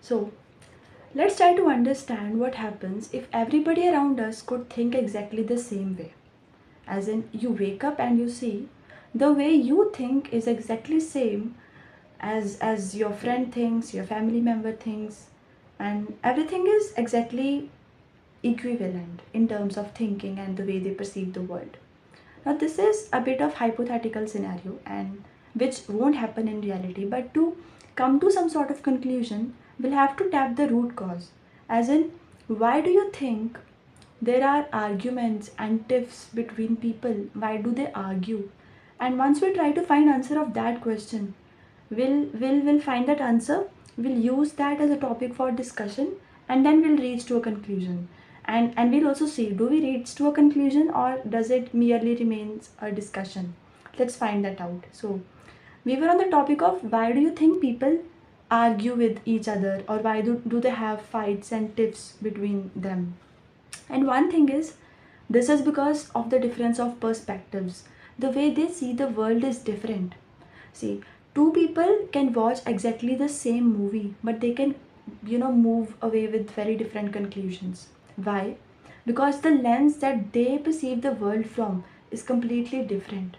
So let's try to understand what happens if everybody around us could think exactly the same way. As in, you wake up and you see the way you think is exactly same as your friend thinks, your family member thinks, and everything is exactly equivalent in terms of thinking and the way they perceive the world. Now, this is a bit of hypothetical scenario and which won't happen in reality, but to come to some sort of conclusion, we'll have to tap the root cause. As in, why do you think there are arguments and tiffs between people? Why do they argue? And once we try to find answer of that question, we'll find that answer, we'll use that as a topic for discussion, and then we'll reach to a conclusion. And we'll also see, do we reach to a conclusion or does it merely remains a discussion? Let's find that out. So we were on the topic of why do you think people argue with each other, or why do they have fights and tiffs between them. And one thing is, this is because of the difference of perspectives. The way they see the world is different. See, two people can watch exactly the same movie, but they can, move away with very different conclusions. Why? Because the lens that they perceive the world from is completely different.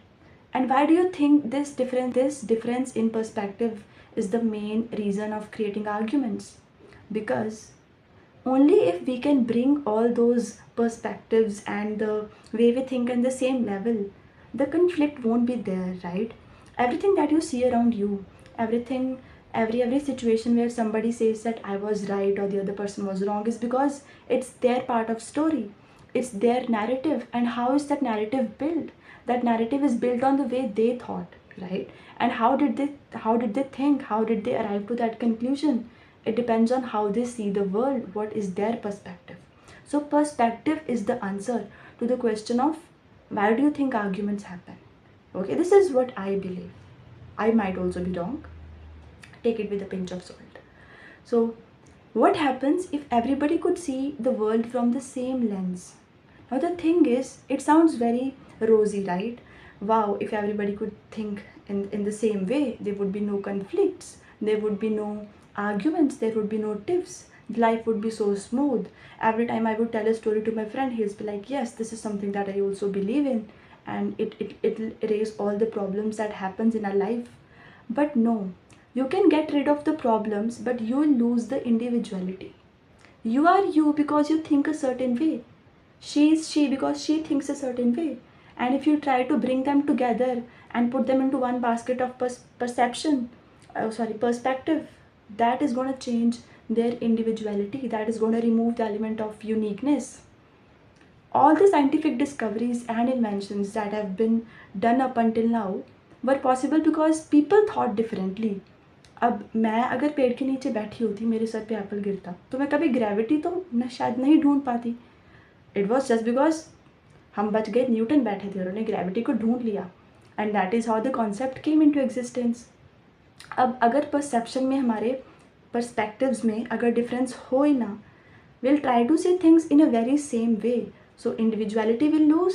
And why do you think this difference in perspective is the main reason of creating arguments? Because only if we can bring all those perspectives and the way we think on the same level, the conflict won't be there, right? Everything that you see around you, everything, every situation where somebody says that I was right or the other person was wrong, is because it's their part of story, it's their narrative. And how is that narrative built? That narrative is built on the way they thought, right? And how did they think, how did they arrive to that conclusion? It depends on how they see the world, what is their perspective. So perspective is the answer to the question of why do you think arguments happen. Okay, this is what I believe. I might also be wrong. Take it with a pinch of salt. So what happens if everybody could see the world from the same lens? Now the thing is, it sounds very rosy, right? Wow, if everybody could think in the same way, there would be no conflicts, there would be no arguments, there would be no tiffs. Life would be so smooth. Every time I would tell a story to my friend, he'll be like, yes, this is something that I also believe in, and it'll erase all the problems that happens in our life. But no, you can get rid of the problems, but you will lose the individuality. You are you because you think a certain way. She is she because she thinks a certain way. And if you try to bring them together and put them into one basket of perspective, that is going to change their individuality. That is going to remove the element of uniqueness. All the scientific discoveries and inventions that have been done up until now were possible because people thought differently. अब मैं अगर पेड़ के नीचे बैठी होती, मेरे sir पे एप्पल गिरता, तो मैं कभी ग्रेविटी तो शायद नहीं ढूंढ पाती. इट वॉज जस्ट बिकॉज हम बच गए, न्यूटन बैठे थे, उन्होंने ग्रेविटी को ढूंढ लिया, and that is how the concept came into existence. अब अगर परसेप्शन में, हमारे पर्सपेक्टिव्स में अगर डिफरेंस हो ही ना, will try to see things in a very same way. So individuality will lose,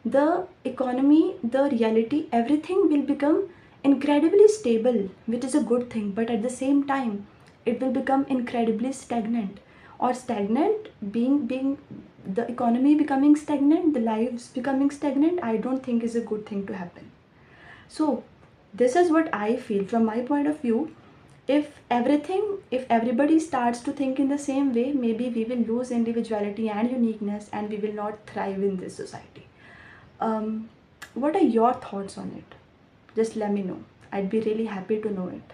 the economy, the reality, everything will become incredibly stable, which is a good thing, but at the same time it will become incredibly stagnant. Or stagnant, being the economy becoming stagnant, the lives becoming stagnant, I don't think is a good thing to happen. So this is what I feel from my point of view. If everybody starts to think in the same way, maybe we will lose individuality and uniqueness, and we will not thrive in this society. What are your thoughts on it? Just let me know. I'd be really happy to know it.